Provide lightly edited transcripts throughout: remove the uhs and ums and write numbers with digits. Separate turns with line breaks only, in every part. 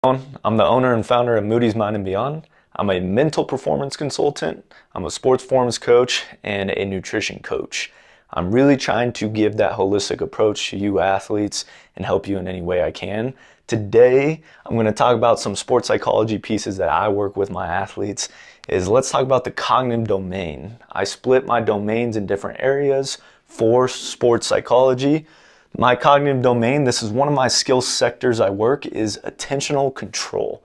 I'm the owner and founder of Moody's Mind and Beyond. I'm a mental performance consultant, I'm a sports performance coach, and a nutrition coach. I'm really trying to give that holistic approach to you athletes and help you in any way I can. Today, I'm going to talk about some sports psychology pieces that I work with my athletes. Let's talk about the cognitive domain. I split my domains in different areas for sports psychology. My cognitive domain, this is one of my skill sectors I work, is attentional control.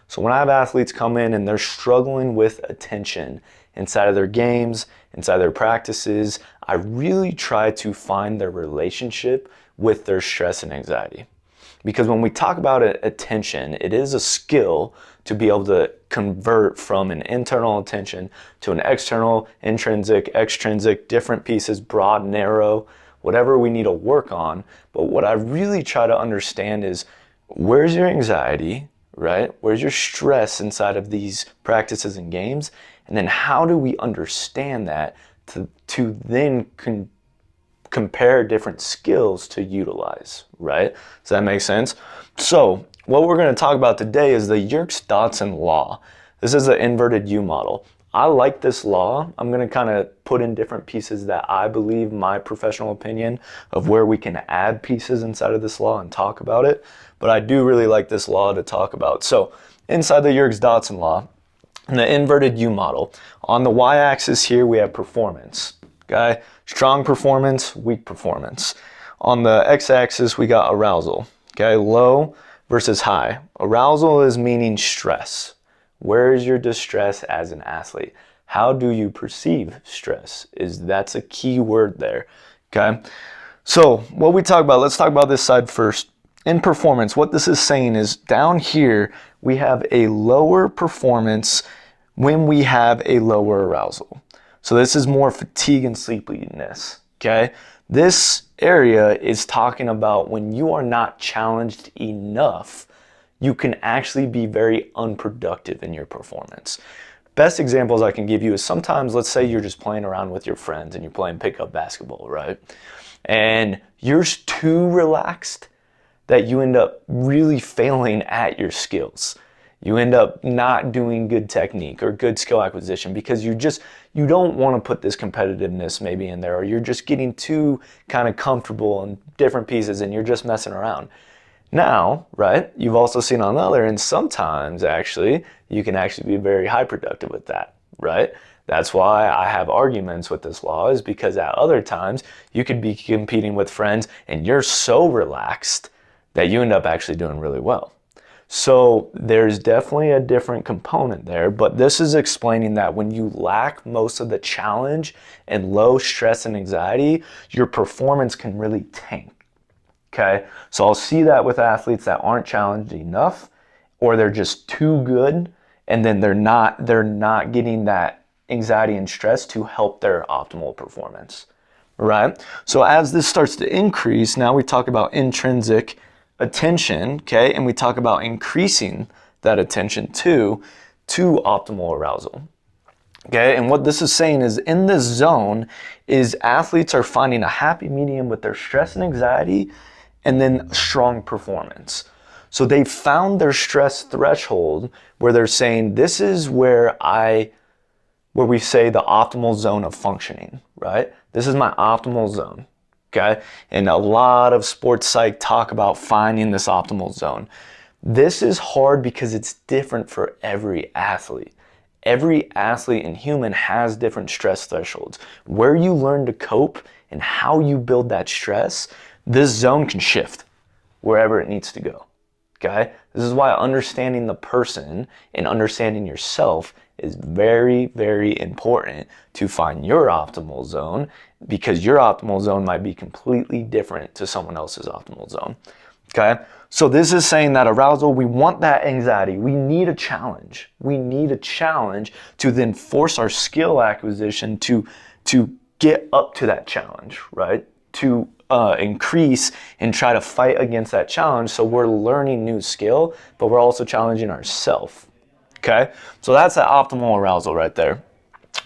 So when I have athletes come in and they're struggling with attention inside of their games, inside their practices, I really try to find their relationship with their stress and anxiety. Because when we talk about attention, it is a skill to be able to convert from an internal attention to an external, intrinsic, extrinsic, different pieces, broad, narrow, whatever we need to work on. But what I really try to understand is, where's your anxiety, right? Where's your stress inside of these practices and games? And then how do we understand that to then compare different skills to utilize, right? Does that make sense? So what we're going to talk about today is the Yerkes-Dodson Law. This is the inverted U model. I like this law. I'm going to kind of put in different pieces that I believe, my professional opinion of where we can add pieces inside of this law and talk about it. But I do really like this law to talk about. So inside the Yerkes-Dodson Law, in the inverted U model, on the y-axis here we have performance. Okay, strong performance, weak performance. On the x-axis we got arousal. Okay, low versus high. Arousal is meaning stress. Where is your distress as an athlete? How do you perceive stress? That's a key word there. Okay, so what we talk about, let's talk about this side first. In performance, what this is saying is down here we have a lower performance when we have a lower arousal. So this is more fatigue and sleepiness. Okay, this area is talking about when you are not challenged enough, you can actually be very unproductive in your performance. Best examples I can give you is sometimes, let's say you're just playing around with your friends and you're playing pickup basketball, right? And you're too relaxed that you end up really failing at your skills. You end up not doing good technique or good skill acquisition because you don't want to put this competitiveness maybe in there, or you're just getting too kind of comfortable in different pieces and you're just messing around. Now, right, you've also seen on the other end, sometimes actually, you can actually be very high productive with that, right? That's why I have arguments with this law, is because at other times, you could be competing with friends and you're so relaxed that you end up actually doing really well. So there's definitely a different component there, but this is explaining that when you lack most of the challenge and low stress and anxiety, your performance can really tank. Okay, so I'll see that with athletes that aren't challenged enough, or they're just too good, and then they're not getting that anxiety and stress to help their optimal performance, right? So as this starts to increase, now we talk about intrinsic attention, okay, and we talk about increasing that attention to optimal arousal. Okay, and what this is saying is, in this zone is athletes are finding a happy medium with their stress and anxiety and then strong performance. So they found their stress threshold where they're saying, this is where we say the optimal zone of functioning, right? This is my optimal zone, okay? And a lot of sports psych talk about finding this optimal zone. This is hard because it's different for every athlete. Every athlete and human has different stress thresholds. Where you learn to cope and how you build that stress, this zone can shift wherever it needs to go, okay? This is why understanding the person and understanding yourself is very, very important to find your optimal zone, because your optimal zone might be completely different to someone else's optimal zone, okay? So this is saying that arousal, we want that anxiety. We need a challenge. We need a challenge to then force our skill acquisition to get up to that challenge, right? To increase and try to fight against that challenge. So we're learning new skill, but we're also challenging ourselves. Okay, so that's that optimal arousal right there.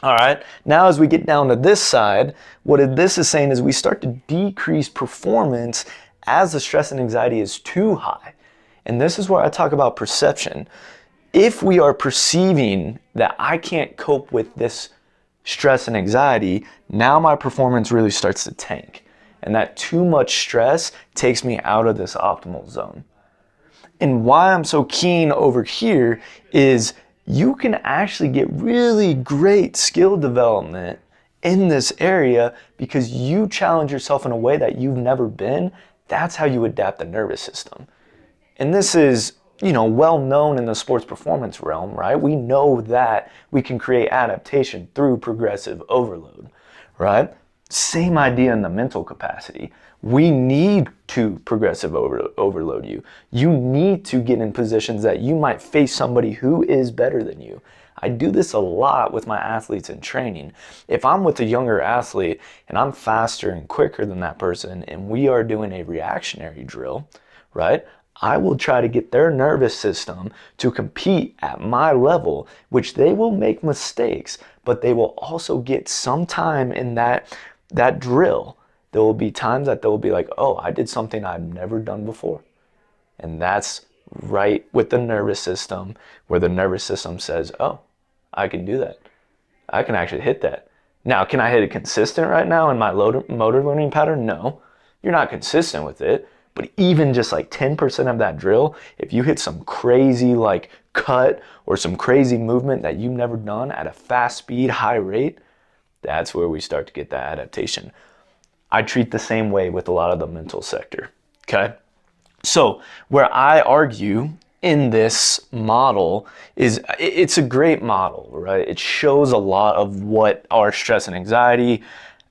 All right, now as we get down to this side, what this is saying is we start to decrease performance as the stress and anxiety is too high. And this is where I talk about perception. If we are perceiving that I can't cope with this stress and anxiety, now my performance really starts to tank. And that too much stress takes me out of this optimal zone. And why I'm so keen over here is you can actually get really great skill development in this area because you challenge yourself in a way that you've never been. That's how you adapt the nervous system. And this is, well known in the sports performance realm, right? We know that we can create adaptation through progressive overload, right? Same idea in the mental capacity. We need to progressive overload you. You need to get in positions that you might face somebody who is better than you. I do this a lot with my athletes in training. If I'm with a younger athlete and I'm faster and quicker than that person and we are doing a reactionary drill, right? I will try to get their nervous system to compete at my level, which they will make mistakes, but they will also get some time in that drill. There will be times that they'll be like, oh, I did something I've never done before. And that's right with the nervous system, where the nervous system says, oh, I can do that. I can actually hit that. Now, can I hit it consistent right now in my motor learning pattern? No, you're not consistent with it. But even just like 10% of that drill, if you hit some crazy like cut or some crazy movement that you've never done at a fast speed, high rate, that's where we start to get that adaptation. I treat the same way with a lot of the mental sector, okay? So where I argue in this model is it's a great model, right? It shows a lot of what our stress and anxiety,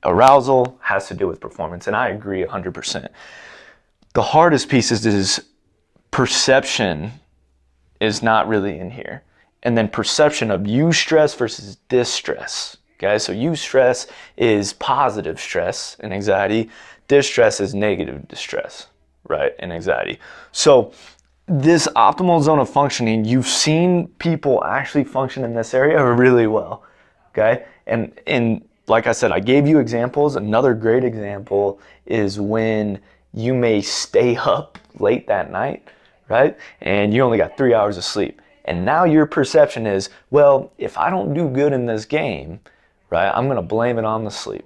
arousal has to do with performance, and I agree 100%. The hardest piece is perception is not really in here. And then perception of eustress versus distress. Okay, so eustress is positive stress and anxiety. Distress is negative distress, right, and anxiety. So this optimal zone of functioning, you've seen people actually function in this area really well, okay? And like I said, I gave you examples. Another great example is when you may stay up late that night, right? And you only got 3 hours of sleep. And now your perception is, well, if I don't do good in this game, right, I'm going to blame it on the sleep,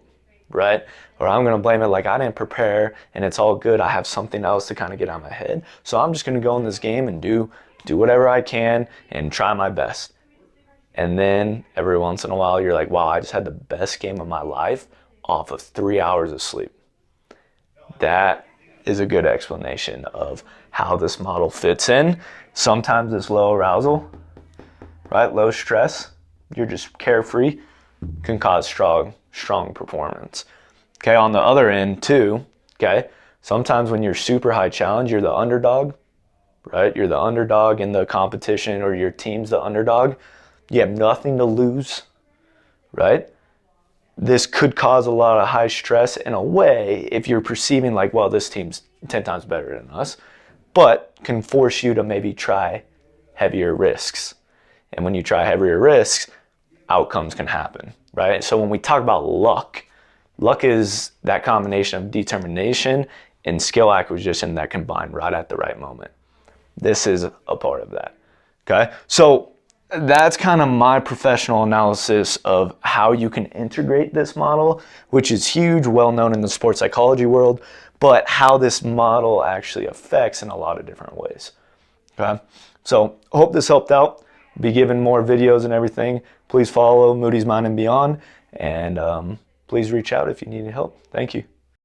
right? Or I'm going to blame it like I didn't prepare and it's all good. I have something else to kind of get out of my head. So I'm just going to go in this game and do whatever I can and try my best. And then every once in a while, you're like, wow, I just had the best game of my life off of 3 hours of sleep. That is a good explanation of how this model fits in. Sometimes it's low arousal, right? Low stress. You're just carefree, can cause strong performance. Okay, on the other end too, okay, sometimes when you're super high challenge, you're the underdog, right? You're the underdog in the competition, or your team's the underdog. You have nothing to lose, right? This could cause a lot of high stress in a way if you're perceiving like, well, this team's 10 times better than us, but can force you to maybe try heavier risks. And when you try heavier risks, outcomes can happen, right? So when we talk about luck is that combination of determination and skill acquisition that combine right at the right moment. This is a part of that, okay? So that's kind of my professional analysis of how you can integrate this model, which is huge, well known in the sports psychology world, but how this model actually affects in a lot of different ways. Okay, so I hope this helped out. I'll be giving more videos and everything. Please follow Moody's Mind and Beyond, and please reach out if you need help. Thank you.